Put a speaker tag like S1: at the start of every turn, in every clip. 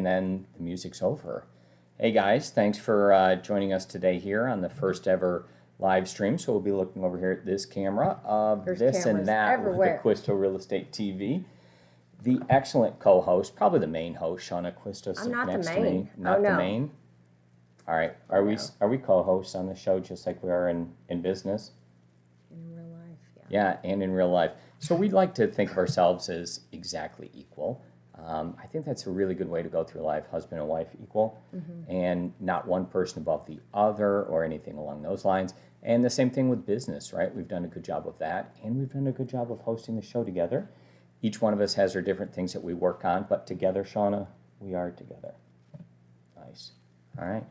S1: and then the music's over. Hey guys, thanks for joining us today here on the first ever live stream. So we'll be looking over here at this camera of
S2: There's
S1: this and that
S2: everywhere.
S1: with Acquisto Real Estate TV. The excellent co-host, probably the main host, Shana Acquisto, sitting next to me. Not the main. All right, are we co-hosts on the show just like we are in business?
S2: In real life, yeah.
S1: Yeah, and in real life. So we'd like to think of ourselves as exactly equal. I think that's a really good way to go through life, husband and wife equal, and not one person above the other or anything along those lines. And the same thing with business, right? We've done a good job of that, and we've done a good job of hosting the show together. Each one of us has our different things that we work on, but together, Shana, we are together. Nice. All right.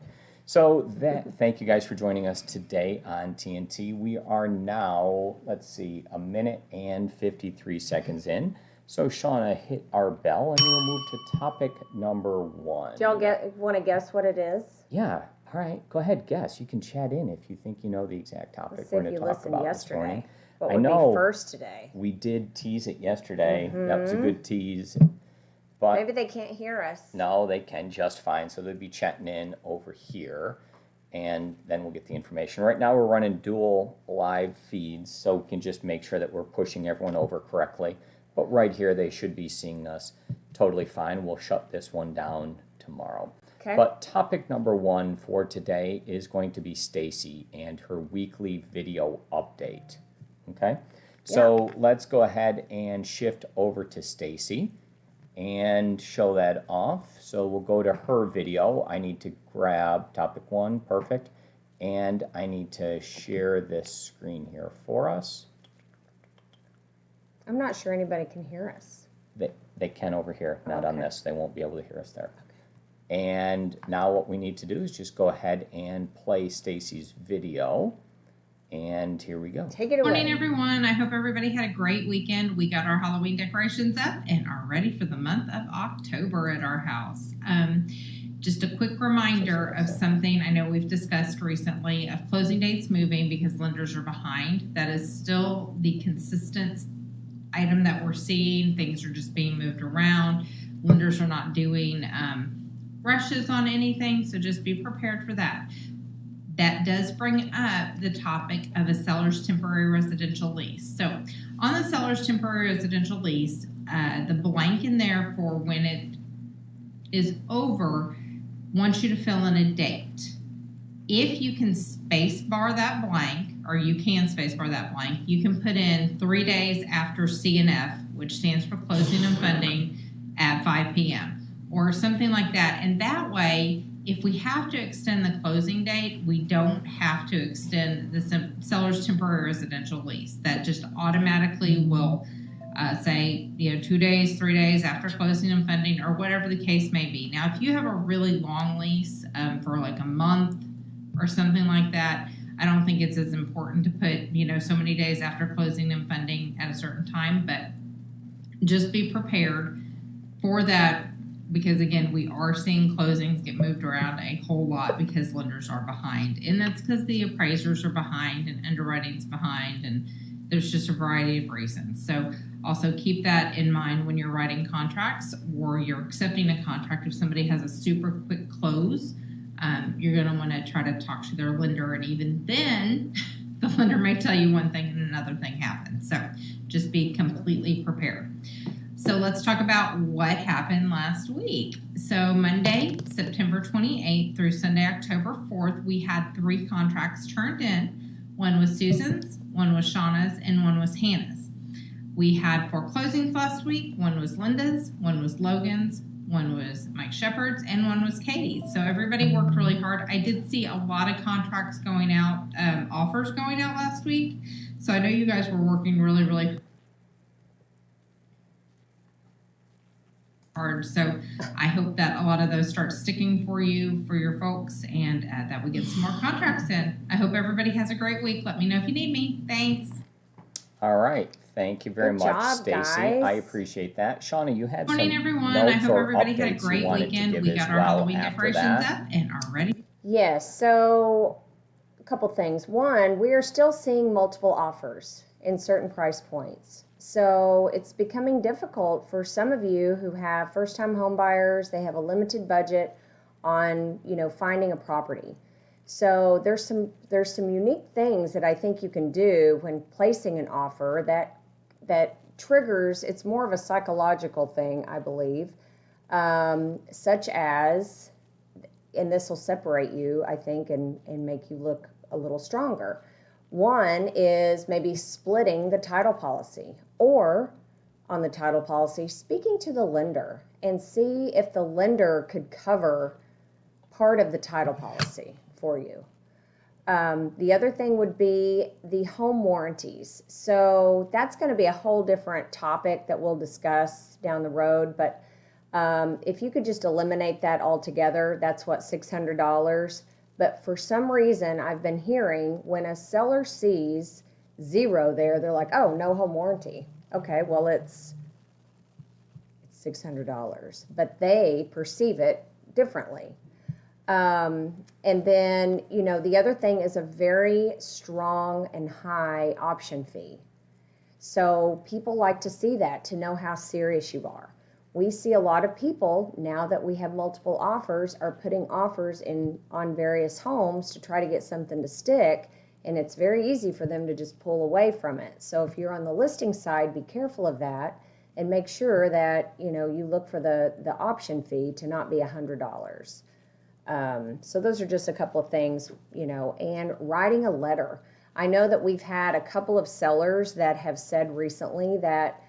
S1: So thank you guys for joining us today on TNT. We are now, let's see, 1 minute and 53 seconds in. So Shana, hit our bell and we'll move to topic number 1.
S2: Do y'all want to guess what it is?
S1: Yeah. All right. Go ahead, guess. You can chat in if you think you know the exact topic
S2: Let's see
S1: we're
S2: if
S1: going to
S2: you
S1: talk
S2: listened
S1: about
S2: yesterday.
S1: this morning.
S2: What
S1: I
S2: would
S1: know
S2: be first today?
S1: we did tease it yesterday. That was a good tease. But
S2: maybe they can't hear us.
S1: no, they can just fine. So they'll be chatting in over here, and then we'll get the information. Right now we're running dual live feeds, so we can just make sure that we're pushing everyone over correctly. But right here, they should be seeing us totally fine. We'll shut this one down tomorrow.
S2: Okay.
S1: But topic number 1 for today is going to be Stacey and her weekly video update. Okay? So let's go ahead and shift over to Stacey and show that off. So we'll go to her video. I need to grab topic 1, perfect. And I need to share this screen here for us.
S2: I'm not sure anybody can hear us.
S1: They can over here, not on this. They won't be able to hear us there. Okay. And now what we need to do is just go ahead and play Stacey's video. And here we go.
S2: Take it away.
S3: Morning, everyone. I hope everybody had a great weekend. We got our Halloween decorations up and are ready for the month of October at our house. Just a quick reminder of something I know we've discussed recently of closing dates moving because lenders are behind. That is still the consistent item that we're seeing. Things are just being moved around. Lenders are not doing rushes on anything, so just be prepared for that. That does bring up the topic of a seller's temporary residential lease. So on the seller's temporary residential lease, the blank in there for when it is over wants you to fill in a date. If you can space bar that blank, or you can space bar that blank, you can put in 3 days after C&F, which stands for closing and funding, at 5 p.m. or something like that. And that way, if we have to extend the closing date, we don't have to extend the seller's temporary residential lease. That just automatically will say, 2 days, 3 days after closing and funding, or whatever the case may be. Now, if you have a really long lease for like a month or something like that, I don't think it's as important to put, so many days after closing and funding at a certain time, but just be prepared for that. Because again, we are seeing closings get moved around a whole lot because lenders are behind. And that's because the appraisers are behind and underwriting's behind, and there's just a variety of reasons. So also keep that in mind when you're writing contracts or you're accepting a contract. If somebody has a super quick close, you're going to want to try to talk to their lender. And even then, the lender may tell you one thing and another thing happens. So just be completely prepared. So let's talk about what happened last week. So Monday, September 28th through Sunday, October 4th, we had 3 contracts turned in. One was Susan's, one was Shauna's, and one was Hannah's. We had 4 closings last week. One was Linda's, one was Logan's, one was Mike Shepard's, and one was Katie's. So everybody worked really hard. I did see a lot of contracts going out, offers going out last week. So I know you guys were working really, really hard. So I hope that a lot of those start sticking for you, for your folks, and that we get some more contracts in. I hope everybody has a great week. Let me know if you need me. Thanks.
S1: All right. Thank you very
S2: Good
S1: much,
S2: job,
S1: Stacey.
S2: guys.
S1: I appreciate that. Shauna, you had
S3: Morning,
S1: some
S3: everyone.
S1: notes
S3: I hope
S1: or
S3: everybody had a
S1: updates you
S3: great
S1: wanted to
S3: weekend.
S1: give
S3: We
S1: as
S3: got our
S1: well
S3: Halloween
S1: after
S3: decorations
S1: that.
S3: up and are ready.
S2: Yes, so a couple things. One, we are still seeing multiple offers in certain price points. So it's becoming difficult for some of you who have first-time home buyers. They have a limited budget on, finding a property. So there's some unique things that I think you can do when placing an offer that triggers. It's more of a psychological thing, I believe, such as, and this will separate you, I think, and make you look a little stronger. One is maybe splitting the title policy, or on the title policy, speaking to the lender and see if the lender could cover part of the title policy for you. The other thing would be the home warranties. So that's going to be a whole different topic that we'll discuss down the road. But if you could just eliminate that altogether, that's what, $600. But for some reason, I've been hearing when a seller sees 0 there, they're like, oh, no home warranty. Okay, well, it's $600. But they perceive it differently. And then, the other thing is a very strong and high option fee. So people like to see that, to know how serious you are. We see a lot of people, now that we have multiple offers, are putting offers in on various homes to try to get something to stick, and it's very easy for them to just pull away from it. So if you're on the listing side, be careful of that and make sure that, you look for the option fee to not be $100. So those are just a couple of things, and writing a letter. I know that we've had a couple of sellers that have said recently that,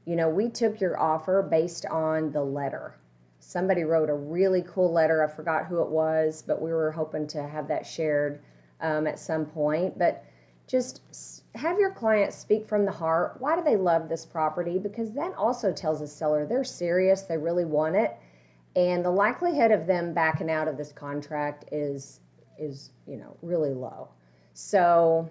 S2: we took your offer based on the letter. Somebody wrote a really cool letter. I forgot who it was, but we were hoping to have that shared at some point. But just have your client speak from the heart. Why do they love this property? Because that also tells the seller they're serious, they really want it. And the likelihood of them backing out of this contract is really low. So,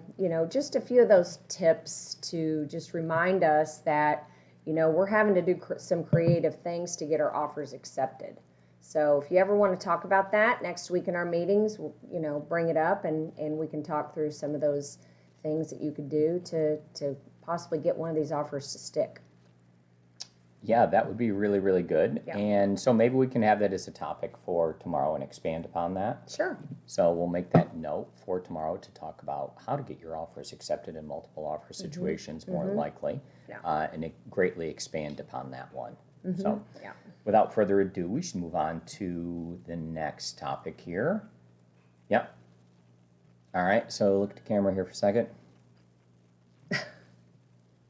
S2: just a few of those tips to just remind us that, we're having to do some creative things to get our offers accepted. So if you ever want to talk about that next week in our meetings, bring it up and we can talk through some of those things that you could do to possibly get one of these offers to stick.
S1: Yeah, that would be really, really good.
S2: Yeah.
S1: And so maybe we can have that as a topic for tomorrow and expand upon that.
S2: Sure.
S1: So we'll make that note for tomorrow to talk about how to get your offers accepted in multiple offer situations more likely,
S2: Yeah.
S1: and greatly expand upon that one. So
S2: Yeah.
S1: without further ado, we should move on to the next topic here. Yep. All right, so look at the camera here for a second.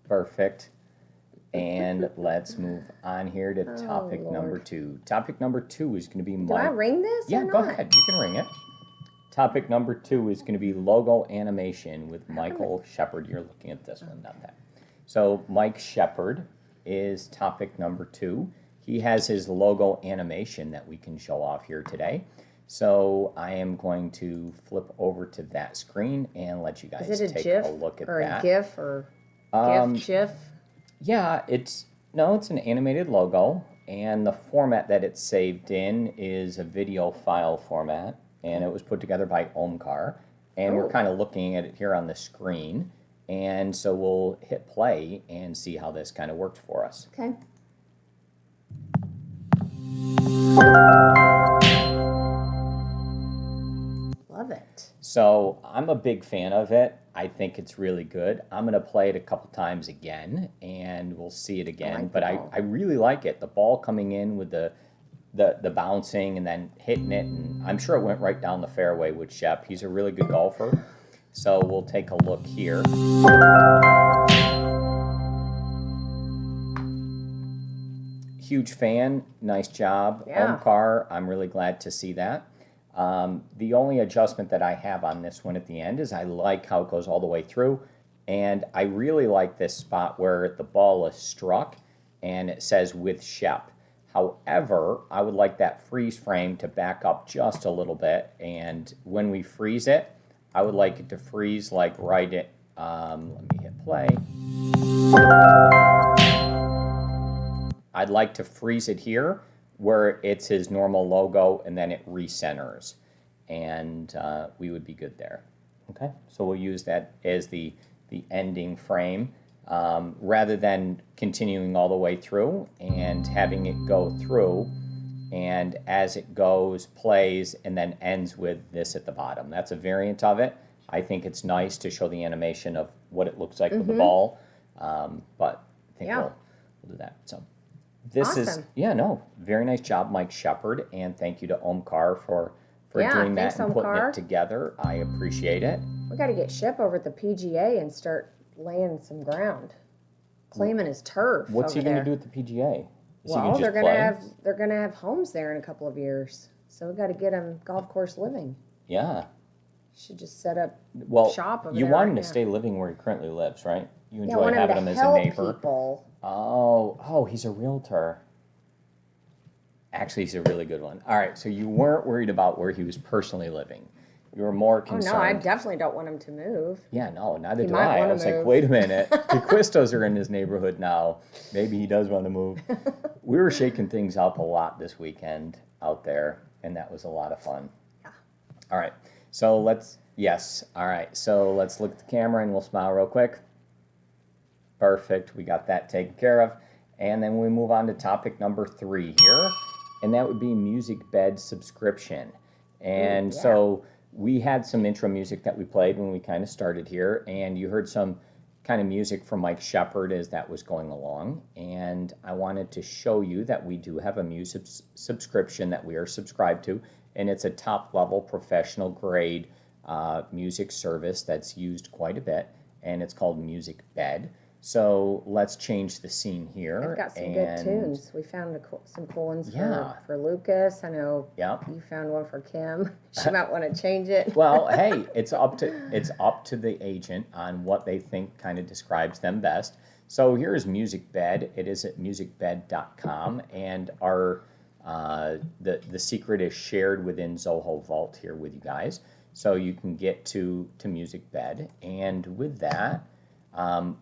S1: Perfect. And let's move on here to topic number 2. Topic number 2 is going to be
S2: Do I ring this?
S1: Yeah,
S2: or
S1: go
S2: not?
S1: ahead. You can ring it. Topic number 2 is going to be logo animation with Michael Shepard. You're looking at this one, not that. So Mike Shepard is topic number 2. He has his logo animation that we can show off here today. So I am going to flip over to that screen and let you guys
S2: Is it a
S1: take
S2: GIF
S1: a look at
S2: or
S1: that.
S2: a GIF or GIF?
S1: Yeah, it's an animated logo, and the format that it's saved in is a video file format, and it was put together by Omkar, and we're kind of looking at it here on the screen, and so we'll hit play and see how this kind of works for us.
S2: Okay. Love it.
S1: So I'm a big fan of it. I think it's really good. I'm going to play it a couple times again, and we'll see it again. But I really like it. The ball coming in with the bouncing and then hitting it, and I'm sure it went right down the fairway with Shep. He's a really good golfer. So we'll take a look here. Huge fan. Nice job,
S2: Yeah.
S1: Omkar. I'm really glad to see that. The only adjustment that I have on this one at the end is I like how it goes all the way through, and I really like this spot where the ball is struck and it says with Shep. However, I would like that freeze frame to back up just a little bit, and when we freeze it, I would like it to freeze like right at, let me hit play. I'd like to freeze it here where it's his normal logo, and then it recenters, and we would be good there. Okay, so we'll use that as the ending frame. rather than continuing all the way through and having it go through, and as it goes, plays, and then ends with this at the bottom. That's a variant of it. I think it's nice to show the animation of what it looks like with the ball, but I think we'll do that. So this is, very nice job, Mike Shepard, and thank you to Omkar for doing that and putting it together. I appreciate it.
S2: We got to get Shep over at the PGA and start laying some ground, claiming his turf.
S1: What's he going to do with the PGA?
S2: Well, they're gonna have homes there in a couple of years, so we got to get him golf course living.
S1: Yeah.
S2: Should just set up shop over there.
S1: You want him to stay living where he currently lives, right? You enjoy having him as a neighbor.
S2: People.
S1: Oh, he's a realtor. Actually, he's a really good one. All right, so you weren't worried about where he was personally living. You were more concerned.
S2: Oh, no, I definitely don't want him to move.
S1: Yeah, no, neither do I. I was like, wait a minute. The Acquistos are in his neighborhood now. Maybe he does want to move. We were shaking things up a lot this weekend out there, and that was a lot of fun. Yeah. All right, so let's look at the camera and we'll smile real quick. Perfect, we got that taken care of. And then we move on to topic number 3 here, and that would be MusicBed Subscription. And so we had some intro music that we played when we kind of started here, and you heard some kind of music from Mike Shepard as that was going along. And I wanted to show you that we do have a music subscription that we are subscribed to, and it's a top-level professional grade music service that's used quite a bit, and it's called MusicBed. So let's change the scene here.
S2: I've got some good tunes. We found some cool ones for Lucas. I know you found one for Kim. She might want to change it.
S1: Well, hey, it's up to the agent on what they think kind of describes them best. So here's MusicBed. It is at musicbed.com, and our the secret is shared within Zoho Vault here with you guys. So you can get to MusicBed, and with that,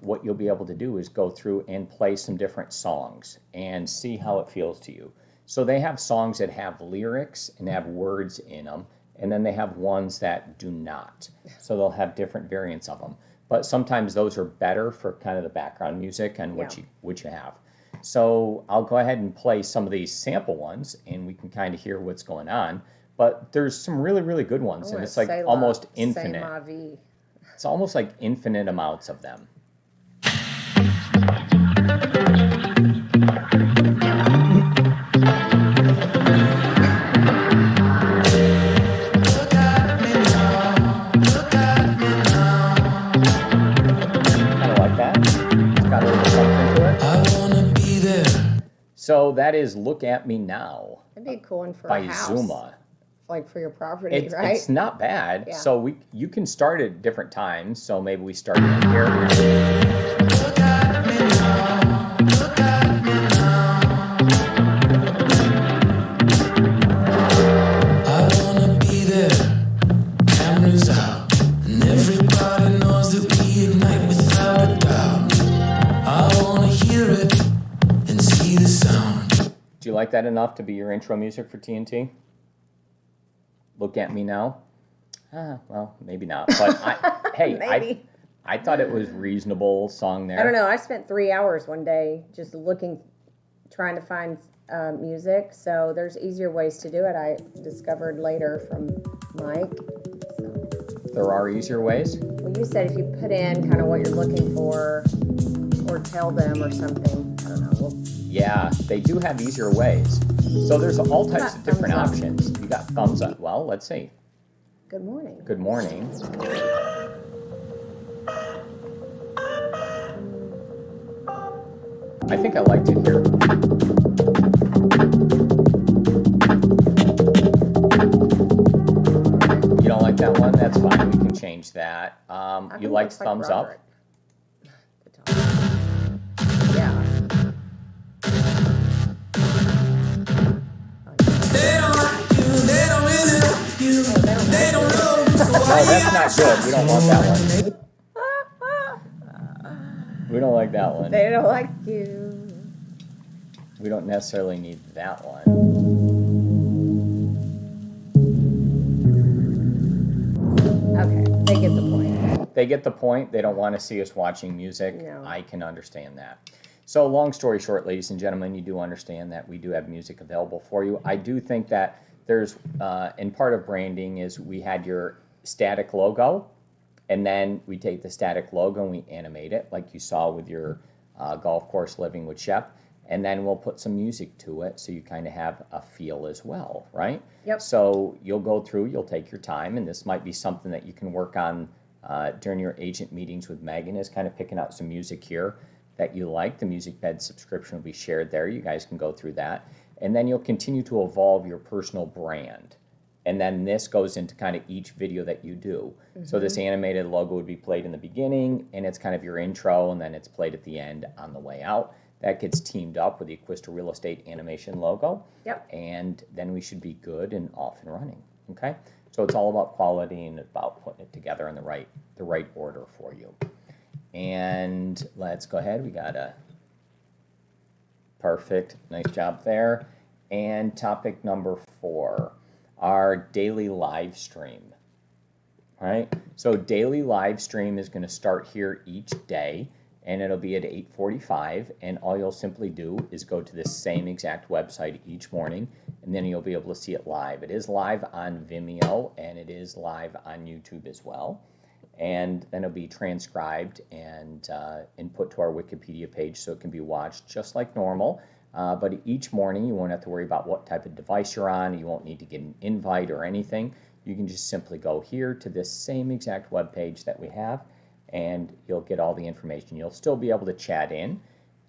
S1: what you'll be able to do is go through and play some different songs and see how it feels to you. So they have songs that have lyrics and have words in them, and then they have ones that do not. So they'll have different variants of them. But sometimes those are better for kind of the background music and what you have. So I'll go ahead and play some of these sample ones, and we can kind of hear what's going on. But there's some really, really good ones, and it's like almost infinite. It's almost like infinite amounts of them. So that is Look At Me Now.
S2: That'd be a cool one for
S1: by
S2: a house.
S1: Zuma.
S2: Like for your property, right?
S1: It's not bad. Yeah. So you can start at different times. So maybe we start in here. Look at me now. Look at me now.
S4: I wanna be there. Cameras out, and everybody knows that we ignite without a doubt. I wanna hear it and see the sound.
S1: Do you like that enough to be your intro music for TNT? Look At Me Now? Well, maybe not. But I thought it was reasonable song there.
S2: I don't know. I spent 3 hours one day just trying to find music. So there's easier ways to do it. I discovered later from Mike. So.
S1: There are easier ways?
S2: Well, you said if you put in kind of what you're looking for or tell them or something. I don't know.
S1: Yeah, they do have easier ways. So there's all types of different options. You got thumbs up. Well, let's see.
S2: Good morning.
S1: Good morning. I think I like to hear. You don't like that one? That's fine. We can change that. You like thumbs up?
S2: Yeah.
S1: No, that's not good. We don't want that one. We don't like that one.
S2: They don't like you.
S1: We don't necessarily need that one.
S2: Okay, they get the point.
S1: they get the point. They don't want to see us watching music.
S2: No.
S1: I can understand that. So long story short, ladies and gentlemen, you do understand that we do have music available for you. I do think that there's, and part of branding is we had your static logo, and then we take the static logo and we animate it like you saw with your golf course living with Shep, and then we'll put some music to it so you kind of have a feel as well, right?
S2: Yep.
S1: So you'll go through, you'll take your time, and this might be something that you can work on during your agent meetings with Megan, is kind of picking out some music here that you like. The MusicBed subscription will be shared there. You guys can go through that. And then you'll continue to evolve your personal brand. And then this goes into kind of each video that you do. So this animated logo would be played in the beginning, and it's kind of your intro, and then it's played at the end on the way out. That gets teamed up with the Acquisto Real Estate animation logo.
S2: Yep.
S1: And then we should be good and off and running, okay? So it's all about quality and about putting it together in the right order for you. And let's go ahead. We got a perfect, nice job there. And topic number 4, our daily live stream. All right, so daily live stream is going to start here each day, and it'll be at 8:45. And all you'll simply do is go to the same exact website each morning, and then you'll be able to see it live. It is live on Vimeo, and it is live on YouTube as well. And then it'll be transcribed and put to our Wikipedia page so it can be watched just like normal. But each morning you won't have to worry about what type of device you're on. You won't need to get an invite or anything. You can just simply go here to this same exact web page that we have, and you'll get all the information. You'll still be able to chat in,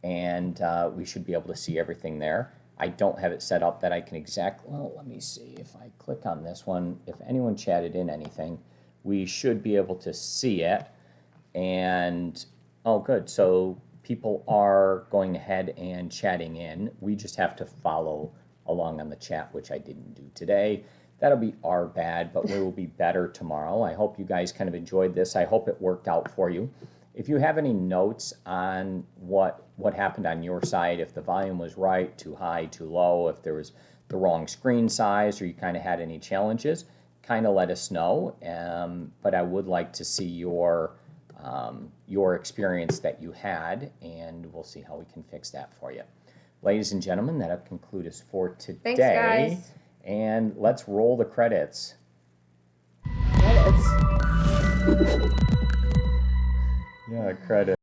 S1: and we should be able to see everything there. I don't have it set up that I can well, let me see. If I click on this one, if anyone chatted in anything, we should be able to see it. And, oh, good. So people are going ahead and chatting in. We just have to follow along on the chat, which I didn't do today. That'll be our bad, but we will be better tomorrow. I hope you guys kind of enjoyed this. I hope it worked out for you. If you have any notes on what happened on your side, if the volume was right, too high, too low, if there was the wrong screen size, or you kind of had any challenges, kind of let us know. But I would like to see your experience that you had, and we'll see how we can fix that for you. Ladies and gentlemen, that'll conclude us for today.
S2: Thanks, guys.
S1: And let's roll the credits.
S2: Credits.
S1: Yeah, credits.